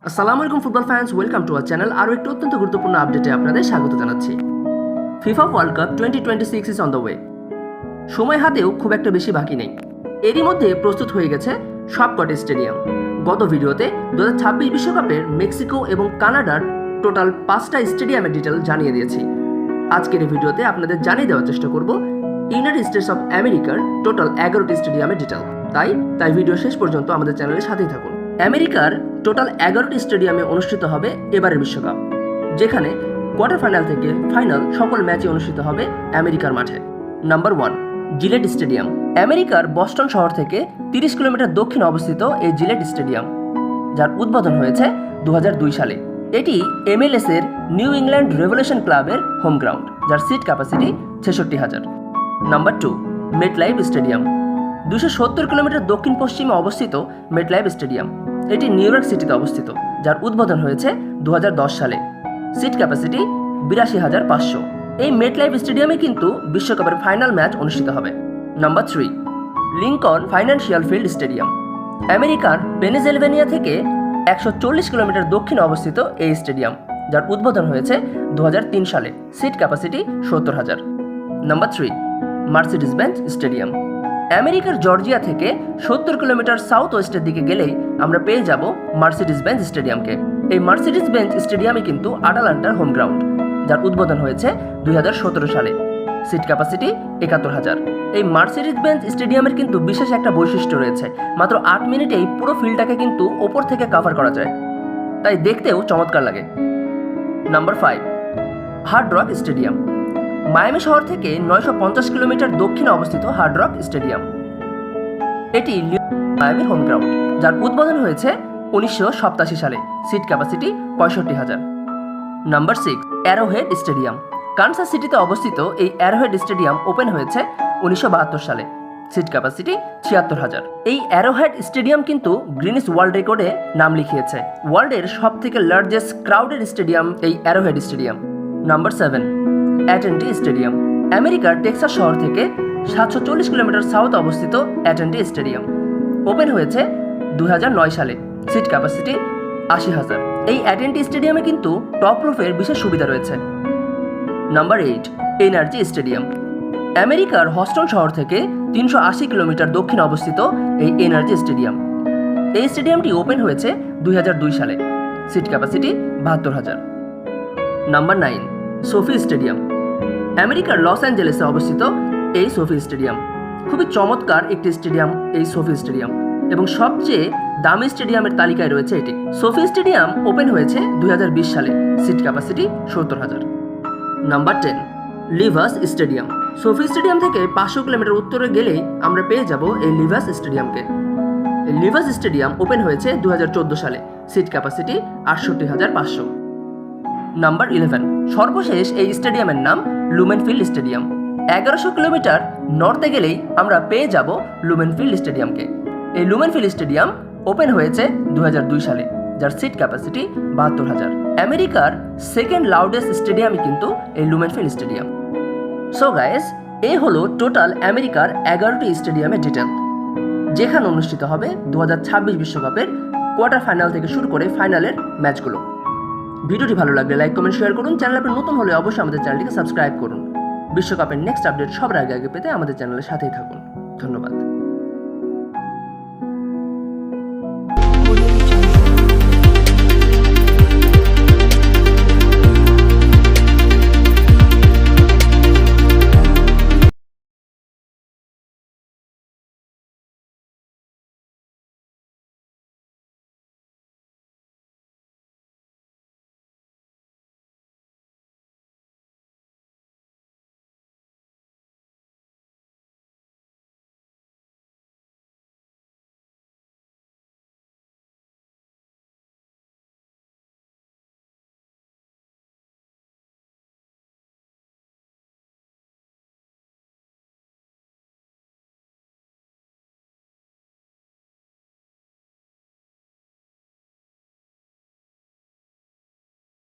আসসালামু আলাইকুম football fans, welcome to our channel. আরও একটি অত্যন্ত গুরুত্বপূর্ণ আপডেটে আপনাদের স্বাগত জানাচ্ছি। FIFA world cup 2026 is on the way. সময় হাতেও খুব একটা বেশি বাকি নেই। এরই মধ্যে প্রস্তুত হয়ে গেছে সবকটি স্টেডিয়াম। গত ভিডিওতে 2026 বিশ্বকাপের মেক্সিকো এবং কানাডার টোটাল 5টা স্টেডিয়ামের ডিটেল জানিয়ে দিয়েছি। আজকের এই ভিডিওতে আপনাদের জানিয়ে দেওয়ার চেষ্টা করব ইউনাইটেড স্টেটস অফ আমেরিকার টোটাল 11টি স্টেডিয়ামের ডিটেল। তাই ভিডিও শেষ পর্যন্ত আমাদের চ্যানেলের সাথেই থাকুন। আমেরিকার টোটাল 11টি স্টেডিয়ামে অনুষ্ঠিত হবে এবারের বিশ্বকাপ, যেখানে কোয়ার্টার ফাইনাল থেকে ফাইনাল সকল ম্যাচই অনুষ্ঠিত হবে আমেরিকার মাঠে। Number 1, JELET stadium. আমেরিকার বস্টন শহর থেকে 30 কিলোমিটার দক্ষিণে অবস্থিত এই জিলেট স্টেডিয়াম, যার উদ্বোধন হয়েছে 2002 সালে। এটি MLS এর নিউ ইংল্যান্ড রেভলিউশন ক্লাবের হোম গ্রাউন্ড, যার seat capacity 66,000। Number 2, MetLife stadium. 270 kilometre দক্ষিণ পশ্চিমে অবস্থিত মেটলাইফ স্টেডিয়াম, এটি নিউ ইয়র্ক সিটিতে অবস্থিত, যার উদ্বোধন হয়েছে 2010 সালে। Seat capacity 82,500। এই মেটলাইফ স্টেডিয়ামে কিন্তু বিশ্বকাপের ফাইনাল ম্যাচ অনুষ্ঠিত হবে। Number 3, Lincoln financial field stadium. আমেরিকার পেনসিলভেনিয়া থেকে 140 কিলোমিটার দক্ষিণে অবস্থিত এই স্টেডিয়াম, যার উদ্বোধন হয়েছে 2003 সালে। Seat capacity 70,000। Number 3, Mercedes Benz stadium. আমেরিকার জর্জিয়া থেকে 70 কিলোমিটার সাউথ ওয়েস্টের দিকে গেলেই আমরা পেয়ে যাব মার্সিডিজ বেঞ্জ স্টেডিয়ামকে। এই মার্সিডিজ বেঞ্জ স্টেডিয়ামই কিন্তু আটালান্টার হোম গ্রাউন্ড, যার উদ্বোধন হয়েছে 2017 সালে। Seat capacity 71,000। এই মার্সিডিজ বেঞ্জ স্টেডিয়ামের কিন্তু বিশেষ একটা বৈশিষ্ট্য রয়েছে, মাত্র 8 মিনিটেই পুরো ফিল্ডটাকে কিন্তু ওপর থেকে কভার করা যায়, তাই দেখতেও চমৎকার লাগে। Number 5, hard rock stadium. Miami শহর থেকে 950 কিলোমিটার দক্ষিণে অবস্থিত হার্ড রক স্টেডিয়াম, এটি মায়ামির হোম গ্রাউন্ড, যার উদ্বোধন হয়েছে 1987 সালে। Seat capacity 65,000। Number 6, Arrowhead stadium. Kansas সিটিতে অবস্থিত এই অ্যারোহেড স্টেডিয়াম ওপেন হয়েছে 1972 সালে। Seat capacity 76,000। এই অ্যারোহেড স্টেডিয়াম কিন্তু গ্রিনিস ওয়ার্ল্ড রেকর্ডে নাম লিখিয়েছে। ওয়ার্ল্ডের সব থেকে লার্জেস্ট ক্রাউডেড স্টেডিয়াম এই Arrowhead stadium. Number 7, A T and T stadium. আমেরিকার টেক্সাস শহর থেকে 740 কিলোমিটার সাউথ অবস্থিত অ্যাটেন্টি স্টেডিয়াম ওপেন হয়েছে 2009 সালে। Seat capacity 80,000। এই অ্যাটেন্টি স্টেডিয়ামে কিন্তু টপ রুফের বিশেষ সুবিধা রয়েছে। Number 8, energy stadium. আমেরিকার হস্টন শহর থেকে 380 কিলোমিটার দক্ষিণে অবস্থিত এই এনার্জি স্টেডিয়াম। এই স্টেডিয়ামটি ওপেন হয়েছে 2002 সালে। Seat capacity 72,000। Number 9, SoFi stadium. আমেরিকার লস অ্যাঞ্জেলেসে অবস্থিত এই সোফি স্টেডিয়াম খুবই চমৎকার একটি স্টেডিয়াম। এই সোফি স্টেডিয়াম এবং সবচেয়ে দামি স্টেডিয়ামের তালিকায় রয়েছে এটি। সোফি স্টেডিয়াম ওপেন হয়েছে 2020 সালে। Seat capacity 70,000। Number 10, Levi's stadium. SoFi stadium থেকে 500 কিলোমিটার উত্তরে গেলেই আমরা পেয়ে যাব এই লিভাস স্টেডিয়ামকে। এই লিভাস স্টেডিয়াম ওপেন হয়েছে 2014 সালে। Seat capacity 68,500। নাম্বার 11, সর্বশেষ এই স্টেডিয়ামের নাম লুমেনফিল্ড স্টেডিয়াম। 1100 কিলোমিটার নর্থে গেলেই আমরা পেয়ে যাব লুমেনফিল্ড স্টেডিয়ামকে। এই লুমেনফিল্ড স্টেডিয়াম ওপেন হয়েছে 2002 সালে, যার সিট ক্যাপাসিটি 72,000। আমেরিকার সেকেন্ড লাউডেস্ট স্টেডিয়ামই কিন্তু এই লুমেনফিল্ড স্টেডিয়াম। সো গাইস, এই হলো টোটাল আমেরিকার 11টি স্টেডিয়ামের ডিটেল, যেখানে অনুষ্ঠিত হবে 2026 বিশ্বকাপের কোয়ার্টার ফাইনাল থেকে শুরু করে ফাইনালের ম্যাচগুলো। ভিডিওটি ভালো লাগলে লাইক, কমেন্ট, শেয়ার করুন। চ্যানেলে নতুন হলে অবশ্যই আমাদের চ্যানেলটিকে সাবস্ক্রাইব করুন। বিশ্বকাপের নেক্সট আপডেট সবার আগে পেতে আমাদের চ্যানেলের সাথেই থাকুন। ধন্যবাদ।